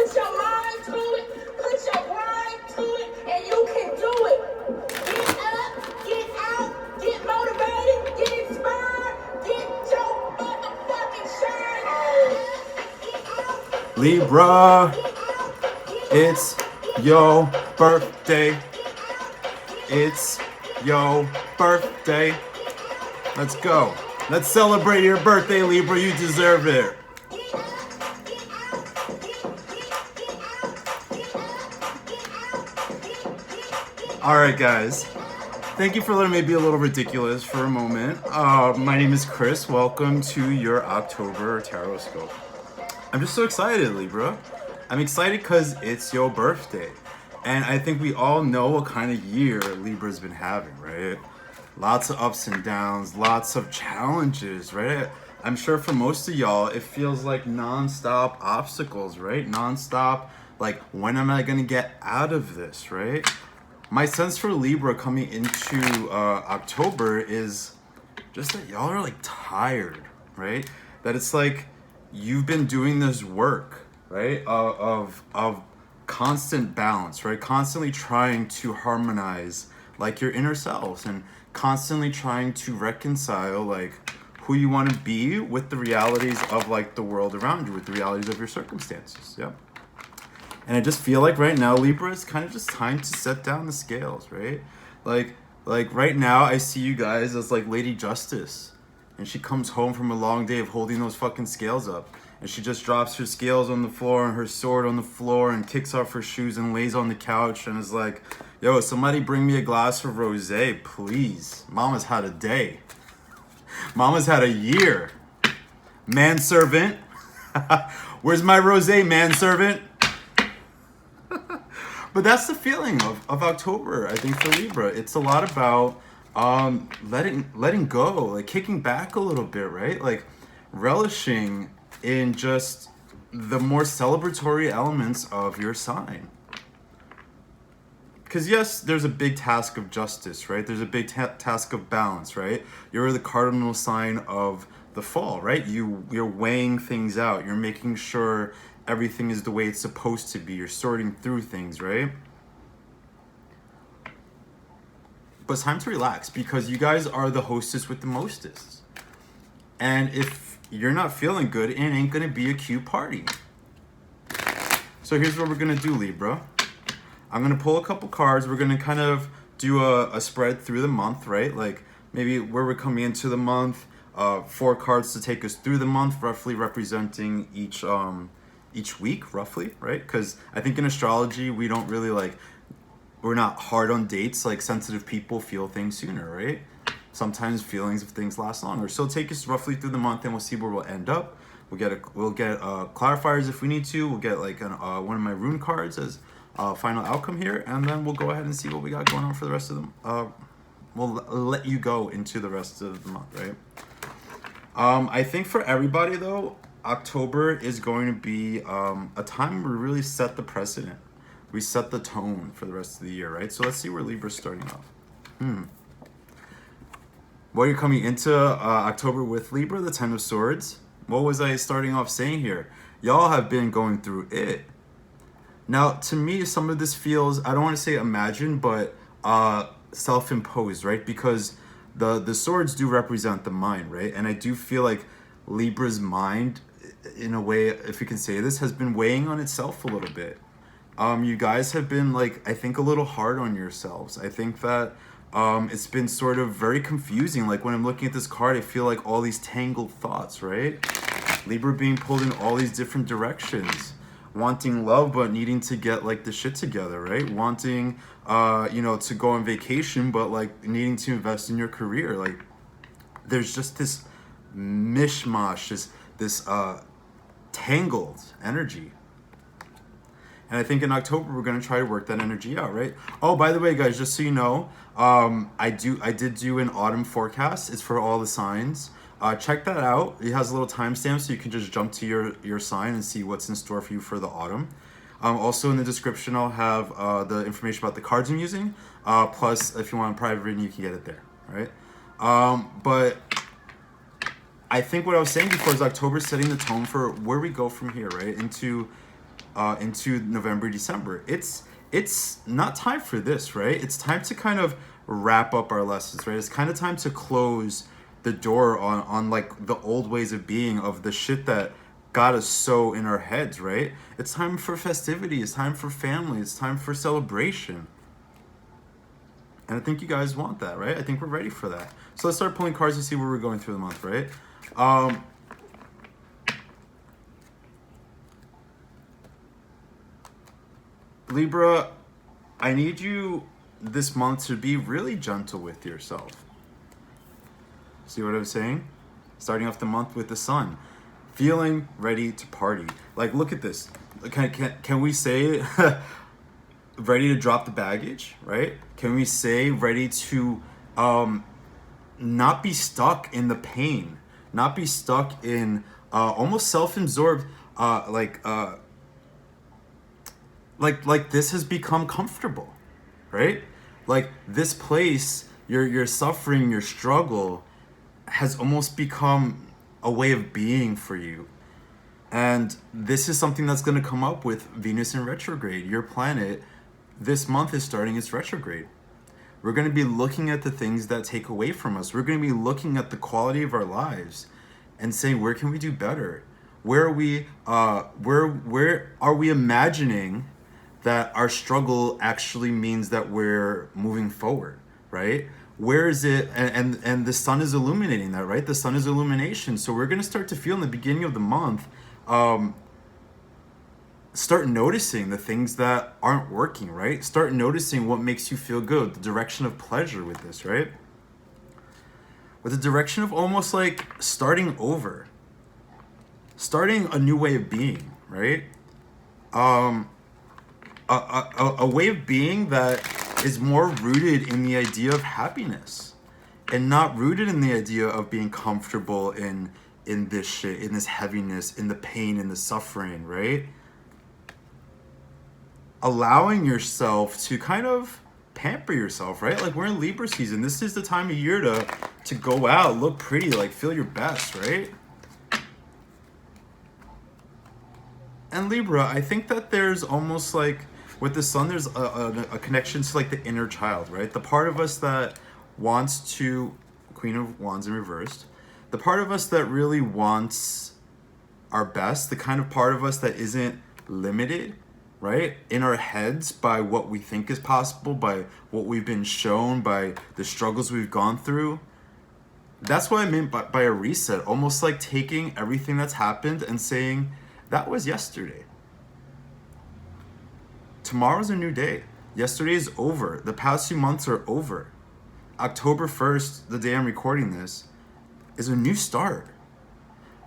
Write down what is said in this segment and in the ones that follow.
Put your mind to it, put your grind to it, and you can do it. Get up, get out, get motivated, get inspired, get your motherfucking shine on. Libra, it's your birthday. It's your birthday. Let's go. Let's celebrate your birthday, Libra. You deserve it. All right, guys. Thank you for letting me be a little ridiculous for a moment. My name is Chris. Welcome to your October Tarot Scope. I'm just so excited, Libra. I'm excited because it's your birthday. And I think we all know what kind of year Libra's been having, right? Lots of ups and downs, lots of challenges, right? I'm sure for most of y'all, it feels like non-stop obstacles, right? Non-stop, like, when am I gonna get out of this, right? My sense for Libra coming into October is just that y'all are like tired, right? That it's like you've been doing this work, right? Of constant balance, right? Constantly trying to harmonize like your inner selves and constantly trying to reconcile like who you want to be with the realities of like the world around you, with the realities of your circumstances. Yeah. And I just feel like right now, Libra, it's kind of just time to set down the scales, right? Like right now, I see you guys as like Lady Justice. And she comes home from a long day of holding those fucking scales up. And she just drops her scales on the floor and her sword on the floor and kicks off her shoes and lays on the couch and is like, yo, somebody bring me a glass of rosé, please. Mama's had a day. Mama's had a year. Manservant. Where's my rosé, manservant? But that's the feeling of October, I think, for Libra. It's a lot about letting go, like kicking back a little bit, right? Like relishing in just the more celebratory elements of your sign. Because yes, there's a big task of justice, right? There's a big task of balance, right? You're the cardinal sign of the fall, right? You're weighing things out. You're making sure everything is the way it's supposed to be. You're sorting through things, right? But it's time to relax because you guys are the hostess with the mostest. And if you're not feeling good, it ain't gonna be a cute party. So here's what we're gonna do, Libra. I'm gonna pull a couple cards. We're gonna kind of do a spread through the month, right? Like maybe where we're coming into the month, 4 cards to take us through the month, roughly representing each week, roughly, right? Because I think in astrology, we don't really we're not hard on dates. Like sensitive people feel things sooner, right? Sometimes feelings of things last longer. So it'll take us roughly through the month and we'll see where we'll end up. We'll get clarifiers if we need to. We'll get like one of my rune cards as final outcome here. And then we'll go ahead and see what we got going on for the rest of them. We'll let you go into the rest of the month, right? I think for everybody though, October is going to be a time where we really set the precedent. We set the tone for the rest of the year, right? So let's see where Libra's starting off. What are you coming into October with, Libra? The Ten of Swords. What was I starting off saying here? Y'all have been going through it. Now, to me, some of this feels, I don't want to say imagined, but self-imposed, right? Because the swords do represent the mind, right? And I do feel like Libra's mind, in a way, if we can say this, has been weighing on itself a little bit. You guys have been, I think a little hard on yourselves. I think that it's been sort of very confusing. Like when I'm looking at this card, I feel like all these tangled thoughts, right? Libra being pulled in all these different directions. Wanting love, but needing to get the shit together, right? Wanting, to go on vacation, but needing to invest in your career. There's just this mishmash, this tangled energy. And I think in October, we're going to try to work that energy out, right? Oh, by the way, guys, just so you know, I did do an autumn forecast. It's for all the signs. Check that out. It has a little timestamp, so you can just jump to your sign and see what's in store for you for the autumn. Also in the description, I'll have the information about the cards I'm using. Plus, if you want a private reading, you can get it there, right? But I think what I was saying before is October setting the tone for where we go from here, right? Into into November, December. It's not time for this, right? It's time to kind of wrap up our lessons, right? It's kind of time to close the door on like the old ways of being, of the shit that got us so in our heads, right? It's time for festivity. It's time for family. It's time for celebration. And I think you guys want that, right? I think we're ready for that. So let's start pulling cards to see where we're going through the month, right? Libra, I need you this month to be really gentle with yourself. See what I'm saying? Starting off the month with the sun. Feeling ready to party. Like, look at this. Can we say ready to drop the baggage, right? Can we say ready to not be stuck in the pain, not be stuck in almost self-absorbed, like this has become comfortable, right? Like this place, your suffering, your struggle has almost become a way of being for you. And this is something that's going to come up with Venus in retrograde. Your planet this month is starting its retrograde. We're going to be looking at the things that take away from us. We're going to be looking at the quality of our lives and saying, where can we do better? Where are we where are we imagining that our struggle actually means that we're moving forward, right? Where is it? And the sun is illuminating that, right? The sun is illumination. So we're going to start to feel in the beginning of the month, start noticing the things that aren't working, right? Start noticing what makes you feel good, the direction of pleasure with this, right? With the direction of almost like starting over, starting a new way of being, right? A way of being that is more rooted in the idea of happiness and not rooted in the idea of being comfortable in this shit, in this heaviness, in the pain, in the suffering, right? Allowing yourself to kind of pamper yourself, right? Like we're in Libra season. This is the time of year to go out, look pretty, like feel your best, right? And Libra, I think that there's almost like with the sun, there's a connection to like the inner child, right? The part of us that wants to, Queen of Wands in reversed, the part of us that really wants our best, the kind of part of us that isn't limited, right? In our heads by what we think is possible, by what we've been shown, by the struggles we've gone through. That's what I meant by a reset, almost like taking everything that's happened and saying, that was yesterday. Tomorrow's a new day. Yesterday is over. The past few months are over. October 1st, the day I'm recording this, is a new start.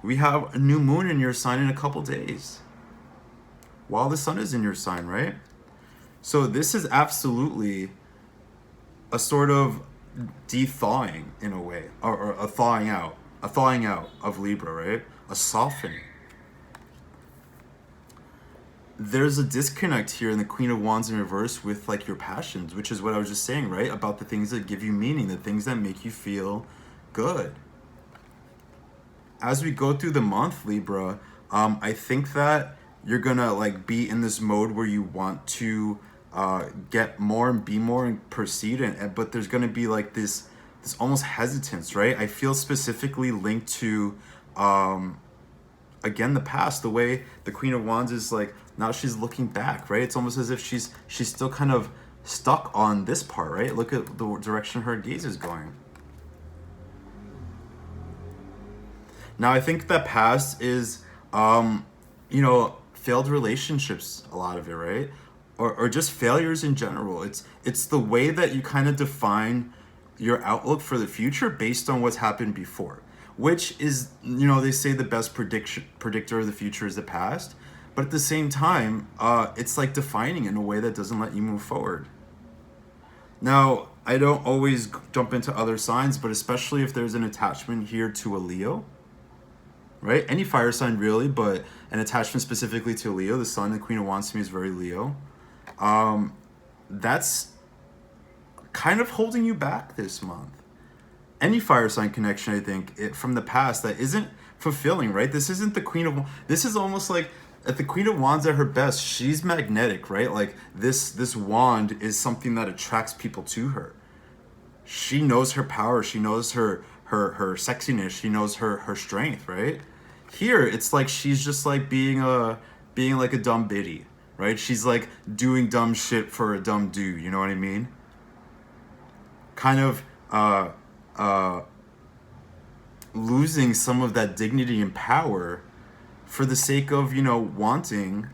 We have a new moon in your sign in a couple days, while the sun is in your sign, right? So this is absolutely a sort of de-thawing in a way, or a thawing out of Libra, right? A softening. There's a disconnect here in the Queen of Wands in reverse with like your passions, which is what I was just saying, right? About the things that give you meaning, the things that make you feel good. As we go through the month, Libra, I think that you're gonna like be in this mode where you want to get more and be more and proceed, but there's gonna be like this almost hesitance, right? I feel specifically linked to again the past, the way the Queen of Wands is like now she's looking back, right? It's almost as if she's still kind of stuck on this part, right? Look at the direction her gaze is going. Now I think that past is failed relationships, a lot of it, right? Or just failures in general. It's the way that you kind of define your outlook for the future based on what's happened before, which is, they say the best predictor of the future is the past, but at the same time, it's like defining in a way that doesn't let you move forward. Now, I don't always jump into other signs, but especially if there's an attachment here to a Leo, right? Any fire sign really, but an attachment specifically to Leo, the sun, the Queen of Wands to me is very Leo. That's kind of holding you back this month. Any fire sign connection, I think, from the past that isn't fulfilling, right? This isn't the Queen of Wands. This is almost like At the Queen of Wands at her best, she's magnetic, right? Like this wand is something that attracts people to her. She knows her power. She knows her sexiness. She knows her strength, right? Here, it's like she's just like being like a dumb biddy, right? She's like doing dumb shit for a dumb dude. You know what I mean? Kind of losing some of that dignity and power for the sake of, you know, wanting,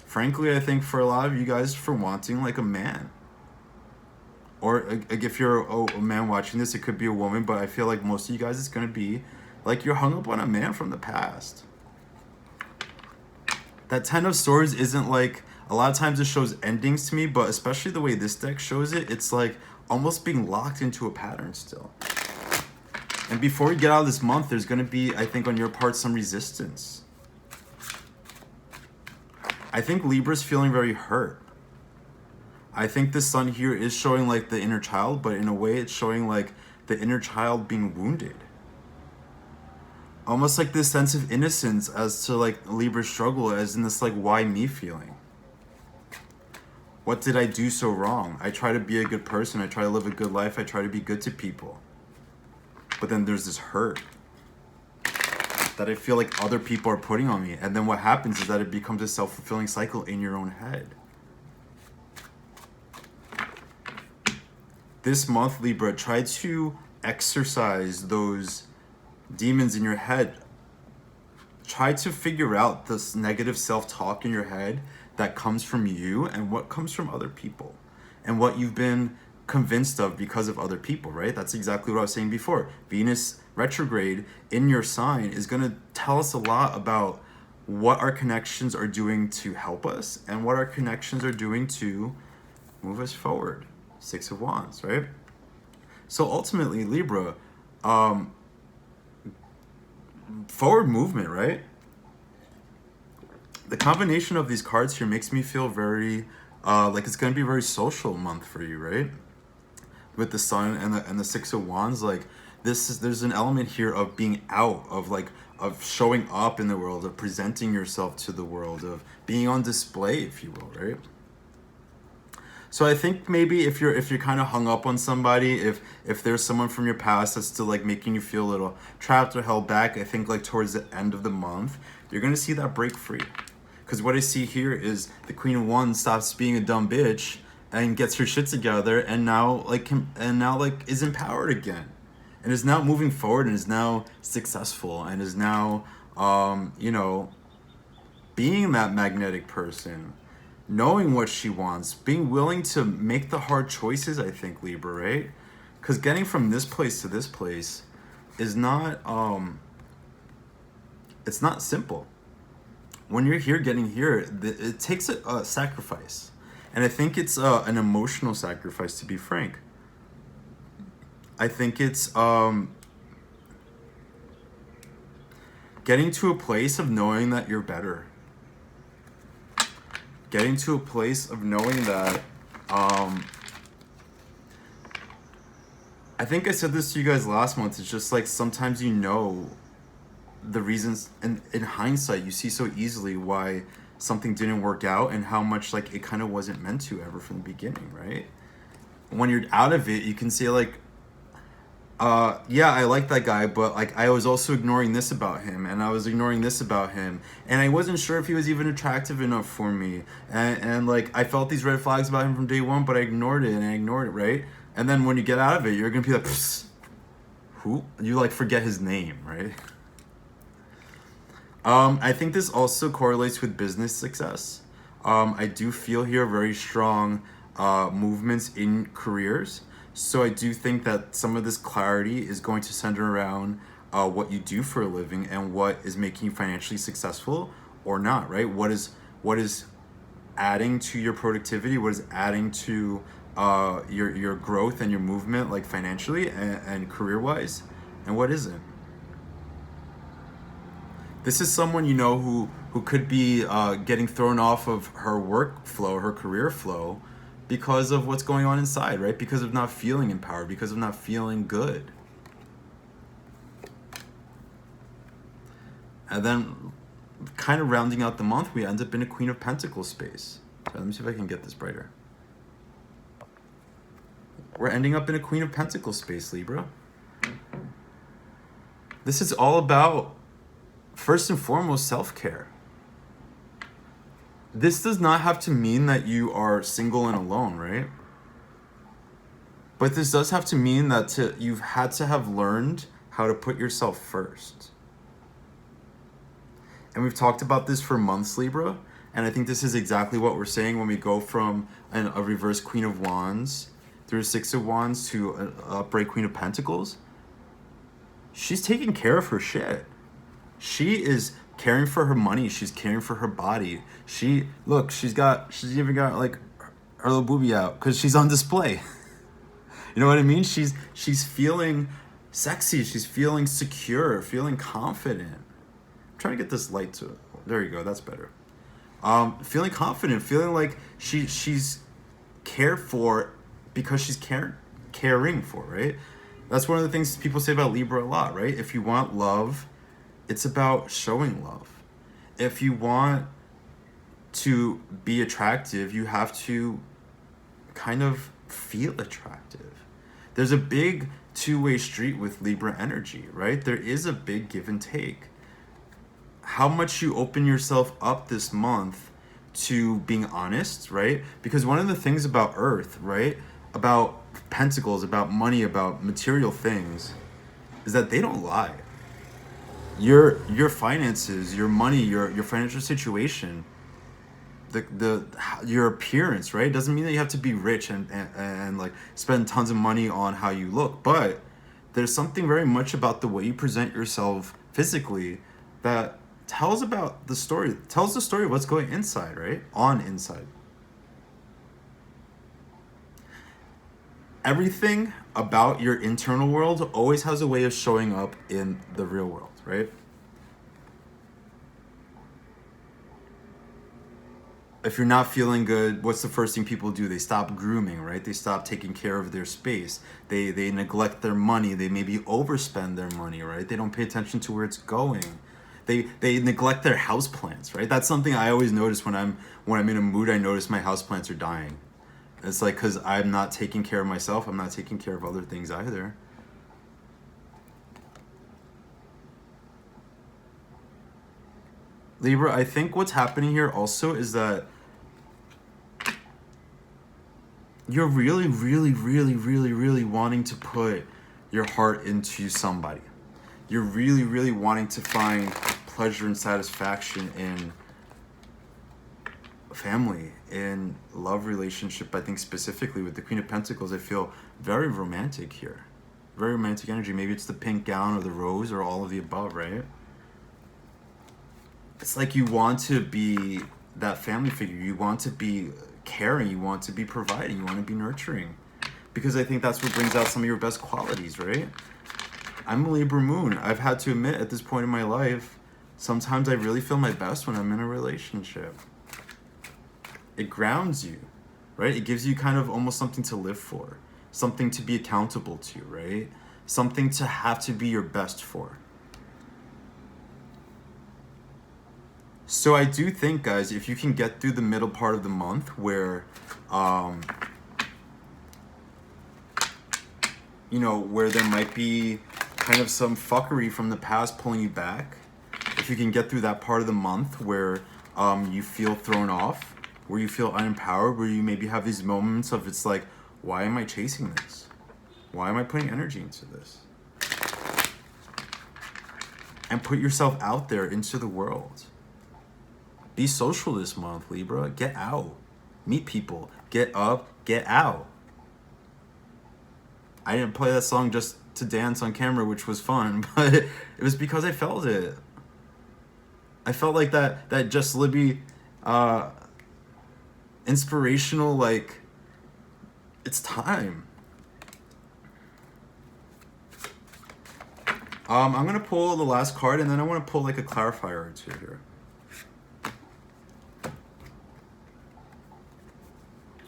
frankly, I think for a lot of you guys, for wanting like a man. Or like if you're a man watching this, it could be a woman, but I feel like most of you guys, it's going to be like you're hung up on a man from the past. That Ten of Swords isn't like, a lot of times it shows endings to me, but especially the way this deck shows it, it's like almost being locked into a pattern still. And before we get out of this month, there's going to be, I think, on your part, some resistance. I think Libra's feeling very hurt. I think the sun here is showing like the inner child, but in a way it's showing like the inner child being wounded. Almost like this sense of innocence as to like Libra's struggle, as in this like, why me feeling? What did I do so wrong? I try to be a good person. I try to live a good life. I try to be good to people. But then there's this hurt that I feel like other people are putting on me. And then what happens is that it becomes a self-fulfilling cycle in your own head. This month, Libra, try to exercise those demons in your head. Try to figure out this negative self-talk in your head that comes from you and what comes from other people. And what you've been convinced of because of other people, right? That's exactly what I was saying before. Venus retrograde in your sign is going to tell us a lot about what our connections are doing to help us and what our connections are doing to move us forward. Six of Wands, right? So ultimately, Libra, forward movement, right? The combination of these cards here makes me feel very like it's going to be a very social month for you, right? With the Sun and the Six of Wands, like there's an element here of being out, of showing up in the world, of presenting yourself to the world, of being on display, if you will, right? So I think maybe if you're kind of hung up on somebody, if there's someone from your past that's still like making you feel a little trapped or held back, I think like towards the end of the month, you're gonna see that break free. Because what I see here is the Queen of Wands stops being a dumb bitch and gets her shit together, and now is empowered again, and is now moving forward, and is now successful, and is now being that magnetic person, knowing what she wants, being willing to make the hard choices. I think, Libra, right? Because getting from this place to this place is not it's not simple. When you're here, getting here, it takes a sacrifice. And I think it's an emotional sacrifice, to be frank. I think it's getting to a place of knowing that you're better. Getting to a place of knowing that, I think I said this to you guys last month, it's just like sometimes you know the reasons, and in hindsight, you see so easily why something didn't work out and how much like it kind of wasn't meant to ever from the beginning, right? When you're out of it, you can say like, yeah, I like that guy, but like I was also ignoring this about him, and I was ignoring this about him, and I wasn't sure if he was even attractive enough for me, and like I felt these red flags about him from day one, but I ignored it, right? And then when you get out of it, you're gonna be like, who? You like forget his name, right? I think this also correlates with business success. I do feel here very strong movements in careers. So I do think that some of this clarity is going to center around what you do for a living and what is making you financially successful or not, right? What is adding to your productivity? What is adding to your growth and your movement, like financially and career-wise? And what isn't? This is someone you know who could be getting thrown off of her workflow, her career flow, because of what's going on inside, right? Because of not feeling empowered, because of not feeling good. And then kind of rounding out the month, we end up in a Queen of Pentacles space. So let me see if I can get this brighter. We're ending up in a Queen of Pentacles space, Libra. This is all about, first and foremost, self-care. This does not have to mean that you are single and alone, right? But this does have to mean that you've had to have learned how to put yourself first. And we've talked about this for months, Libra. And I think this is exactly what we're saying when we go from a reverse Queen of Wands through a Six of Wands to an upright Queen of Pentacles. She's taking care of her shit. She is caring for her money. She's caring for her body. She's even got like her little boobie out because she's on display. You know what I mean? She's feeling sexy. She's feeling secure, feeling confident. I'm trying to get this light to it. There you go. That's better. Feeling confident, feeling like she's cared for because she's caring for, right? That's one of the things people say about Libra a lot, right? If you want love, it's about showing love. If you want to be attractive, you have to kind of feel attractive. There's a big two-way street with Libra energy, right? There is a big give and take. How much you open yourself up this month to being honest, right? Because one of the things about Earth, right, about pentacles, about money, about material things, is that they don't lie. Your finances, your money, your financial situation, your appearance, right? Doesn't mean that you have to be rich and like spend tons of money on how you look, but there's something very much about the way you present yourself physically that tells the story of what's going inside, right? Inside. Everything about your internal world always has a way of showing up in the real world, right? If you're not feeling good, what's the first thing people do? They stop grooming, right? They stop taking care of their space. They neglect their money. They maybe overspend their money, right? They don't pay attention to where it's going. They neglect their houseplants, right? That's something I always notice when I'm in a mood. I notice my houseplants are dying. It's like because I'm not taking care of myself. I'm not taking care of other things either. Libra, I think what's happening here also is that you're really, really, really, really, really wanting to put your heart into somebody. You're really, really wanting to find pleasure and satisfaction in family, in love relationship. I think specifically with the Queen of Pentacles, I feel very romantic here. Very romantic energy. Maybe it's the pink gown or the rose or all of the above, right? It's like you want to be that family figure. You want to be caring. You want to be providing. You want to be nurturing. Because I think that's what brings out some of your best qualities, right? I'm a Libra moon. I've had to admit at this point in my life, sometimes I really feel my best when I'm in a relationship. It grounds you, right? It gives you kind of almost something to live for. Something to be accountable to, right? Something to have to be your best for. So I do think, guys, if you can get through the middle part of the month where, where there might be kind of some fuckery from the past pulling you back, if you can get through that part of the month where you feel thrown off, where you feel unempowered, where you maybe have these moments of it's like, why am I chasing this? Why am I putting energy into this? And put yourself out there into the world. Be social this month, Libra. Get out. Meet people. Get up. Get out. I didn't play that song just to dance on camera, which was fun, but it was because I felt it. I felt like that Just Libby inspirational, like, it's time. I'm going to pull the last card, and then I want to pull like a clarifier or two here.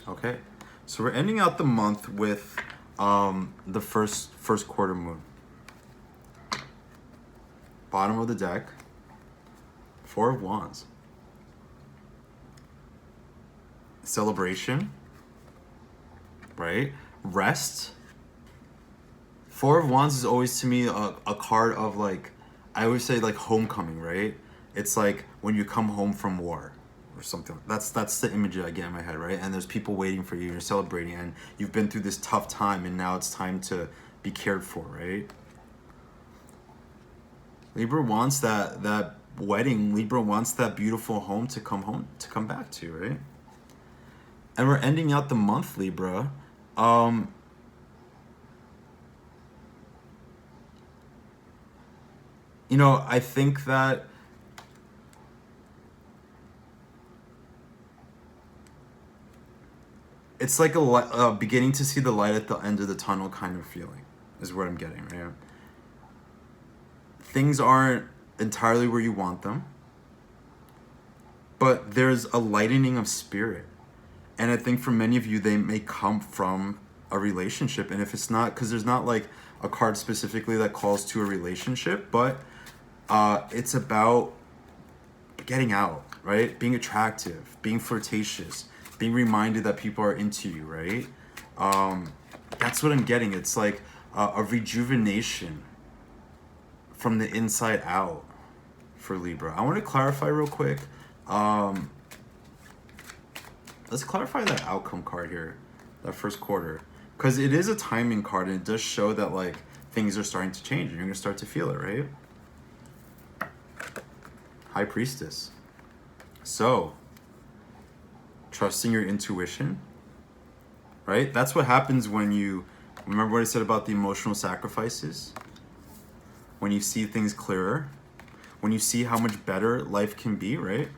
Okay, so we're ending out the month with the first quarter moon. Bottom of the deck. Four of Wands. Celebration. Right? Rest. Four of Wands is always to me a card of like, I always say like homecoming, right? It's like when you come home from war or something. That's the image I get in my head, right? And there's people waiting for you, you're celebrating, and you've been through this tough time, and now it's time to be cared for, right? Libra wants that wedding. Libra wants that beautiful home to come back to, right? And we're ending out the month, Libra. You know, I think that it's like beginning to see the light at the end of the tunnel kind of feeling is what I'm getting, right? Things aren't entirely where you want them, but there's a lightening of spirit. And I think for many of you, they may come from a relationship. And if it's not, because there's not like a card specifically that calls to a relationship, but it's about getting out, right? Being attractive, being flirtatious, being reminded that people are into you, right? That's what I'm getting. It's like a rejuvenation from the inside out for Libra. I want to clarify real quick. Let's clarify that outcome card here, that first quarter. Because it is a timing card, and it does show that like things are starting to change and you're going to start to feel it, right? High Priestess. So, trusting your intuition, right? That's what happens when you, remember what I said about the emotional sacrifices? When you see things clearer, when you see how much better life can be, right?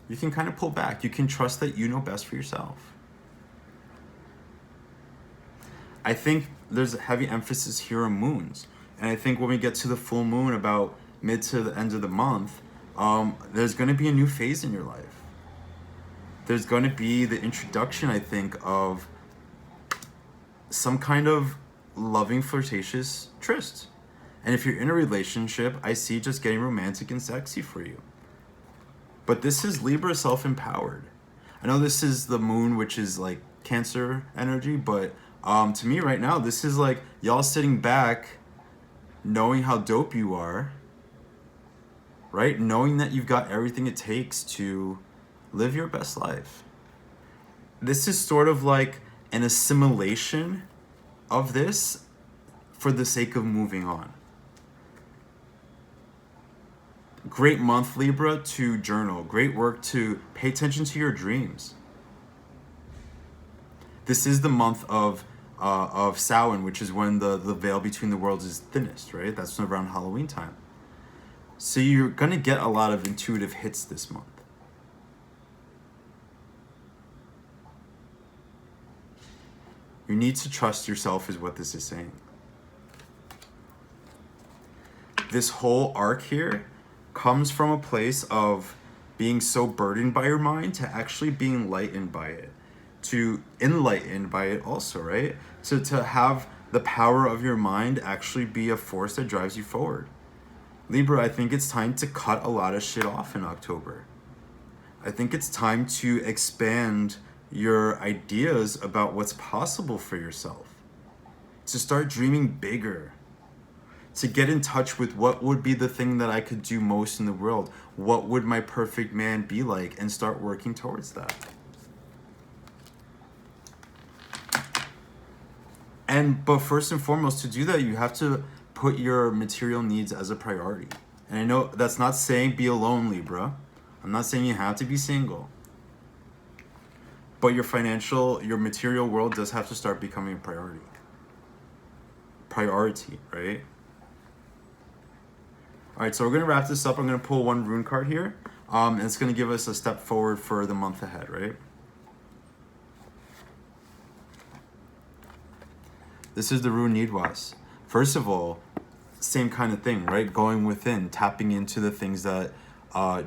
You can kind of pull back. You can trust that you know best for yourself. I think there's a heavy emphasis here on moons. And I think when we get to the full moon about mid to the end of the month, there's going to be a new phase in your life. There's going to be the introduction, I think, of some kind of loving, flirtatious tryst. And if you're in a relationship, I see just getting romantic and sexy for you. But this is Libra self-empowered. I know this is the moon, which is like Cancer energy, but to me right now, this is like y'all sitting back, knowing how dope you are, right? Knowing that you've got everything it takes to live your best life. This is sort of like an assimilation of this for the sake of moving on. Great month, Libra, to journal. Great work to pay attention to your dreams. This is the month of Samhain, which is when the veil between the worlds is thinnest, right? That's around Halloween time. So you're going to get a lot of intuitive hits this month. You need to trust yourself is what this is saying. This whole arc here comes from a place of being so burdened by your mind to actually being enlightened by it. To enlightened by it also, right? To have the power of your mind actually be a force that drives you forward. Libra, I think it's time to cut a lot of shit off in October. I think it's time to expand your ideas about what's possible for yourself. To start dreaming bigger. To get in touch with what would be the thing that I could do most in the world. What would my perfect man be like? And start working towards that. But first and foremost, to do that, you have to put your material needs as a priority. And I know that's not saying be alone, Libra. I'm not saying you have to be single. But your material world does have to start becoming a priority. Priority, right? All right, so we're going to wrap this up. I'm going to pull one rune card here. And it's going to give us a step forward for the month ahead, right? This is the rune Nidwas. First of all, same kind of thing, right? Going within, tapping into the things that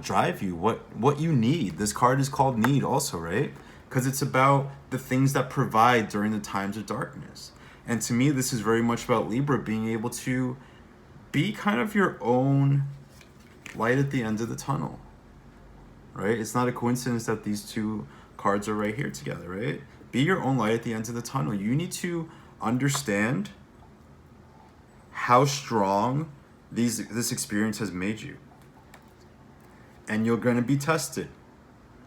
drive you, what you need. This card is called Need also, right? Because it's about the things that provide during the times of darkness. And to me, this is very much about Libra being able to be kind of your own light at the end of the tunnel, right? It's not a coincidence that these two cards are right here together, right? Be your own light at the end of the tunnel. You need to understand how strong this experience has made you. And you're going to be tested,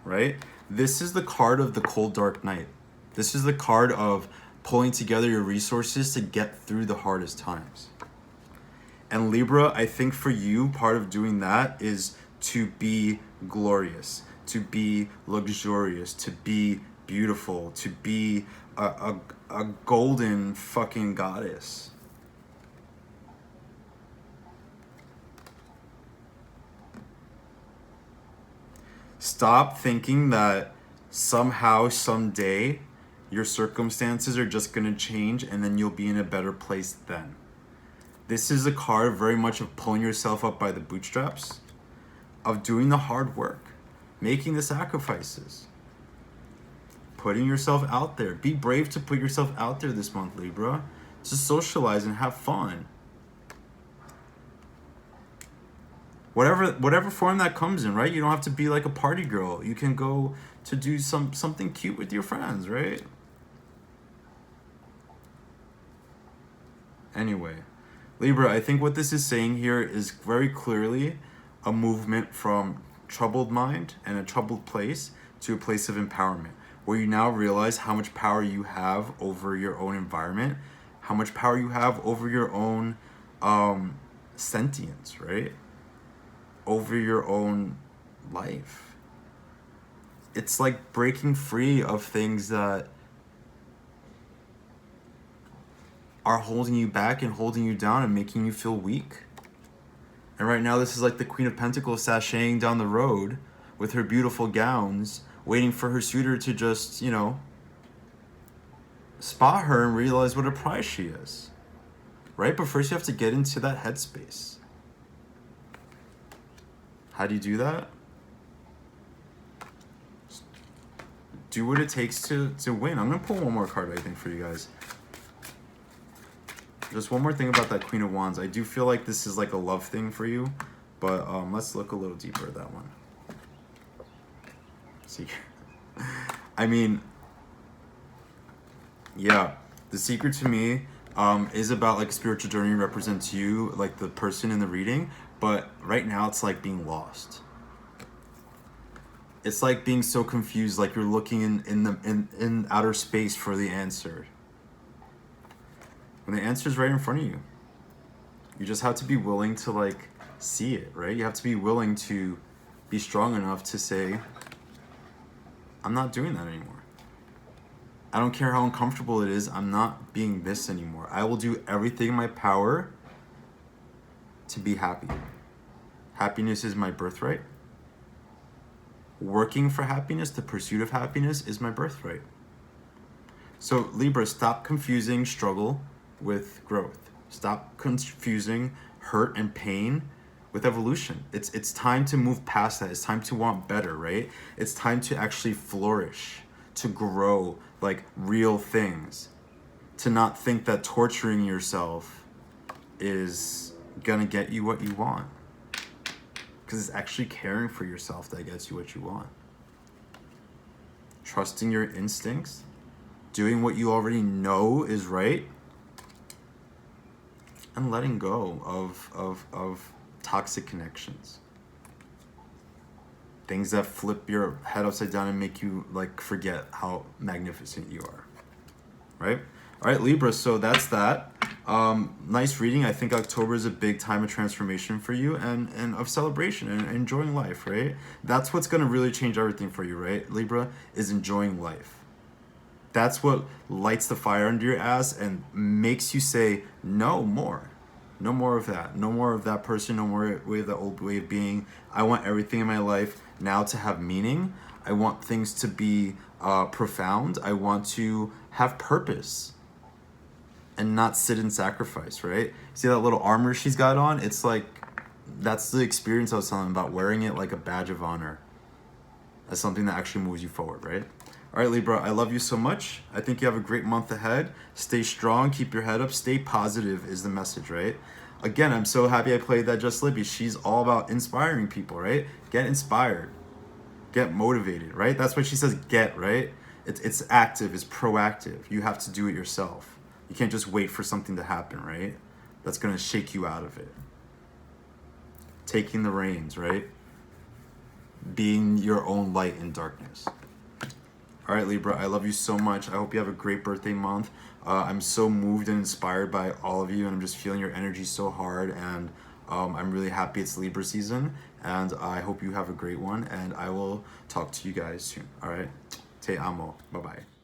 right? This is the card of the cold, dark night. This is the card of pulling together your resources to get through the hardest times. And Libra, I think for you, part of doing that is to be glorious, to be luxurious, to be beautiful, to be a golden fucking goddess. Stop thinking that somehow, someday, your circumstances are just going to change and then you'll be in a better place then. This is a card very much of pulling yourself up by the bootstraps, of doing the hard work, making the sacrifices, putting yourself out there. Be brave to put yourself out there this month, Libra. Just socialize and have fun. Whatever form that comes in, right? You don't have to be like a party girl. You can go to do something cute with your friends, right? Anyway, Libra, I think what this is saying here is very clearly a movement from troubled mind and a troubled place to a place of empowerment, where you now realize how much power you have over your own environment, how much power you have over your own sentience, right? Over your own life. It's like breaking free of things that are holding you back and holding you down and making you feel weak. And right now this is like the Queen of Pentacles sashaying down the road with her beautiful gowns, waiting for her suitor to just, you know, spot her and realize what a prize she is. Right? But first you have to get into that headspace. How do you do that? Do what it takes to win. I'm going to pull one more card, I think, for you guys. Just one more thing about that Queen of Wands. I do feel like this is like a love thing for you, but let's look a little deeper at that one. See, I mean, yeah, the secret to me is about like a spiritual journey represents you, like the person in the reading, but right now it's like being lost. It's like being so confused, like you're looking in outer space for the answer. When the answer is right in front of you. You just have to be willing to like see it, right? You have to be willing to be strong enough to say, I'm not doing that anymore. I don't care how uncomfortable it is, I'm not being this anymore. I will do everything in my power to be happy. Happiness is my birthright. Working for happiness, the pursuit of happiness is my birthright. So Libra, stop confusing struggle with growth. Stop confusing hurt and pain with evolution. It's time to move past that. It's time to want better, right? It's time to actually flourish, to grow like real things, to not think that torturing yourself is gonna get you what you want. Because it's actually caring for yourself that gets you what you want. Trusting your instincts, doing what you already know is right, and letting go of toxic connections. Things that flip your head upside down and make you like forget how magnificent you are. Right? All right, Libra, so that's that. Nice reading. I think October is a big time of transformation for you and of celebration and enjoying life, right? That's what's going to really change everything for you, right? Libra is enjoying life. That's what lights the fire under your ass and makes you say, no more. No more of that. No more of that person. No more of the old way of being. I want everything in my life now to have meaning. I want things to be profound. I want to have purpose and not sit in sacrifice, right? See that little armor she's got on? It's like, that's the experience I was telling about, wearing it like a badge of honor. As something that actually moves you forward, right? All right, Libra, I love you so much. I think you have a great month ahead. Stay strong, keep your head up, stay positive is the message, right? Again, I'm so happy I played that Just Libby. She's all about inspiring people, right? Get inspired. Get motivated, right? That's why she says get, right? It's active, it's proactive. You have to do it yourself. You can't just wait for something to happen, right? That's going to shake you out of it. Taking the reins, right? Being your own light in darkness. All right, Libra, I love you so much. I hope you have a great birthday month. I'm so moved and inspired by all of you, and I'm just feeling your energy so hard, and I'm really happy it's Libra season, and I hope you have a great one, and I will talk to you guys soon. All right? Te amo. Bye-bye.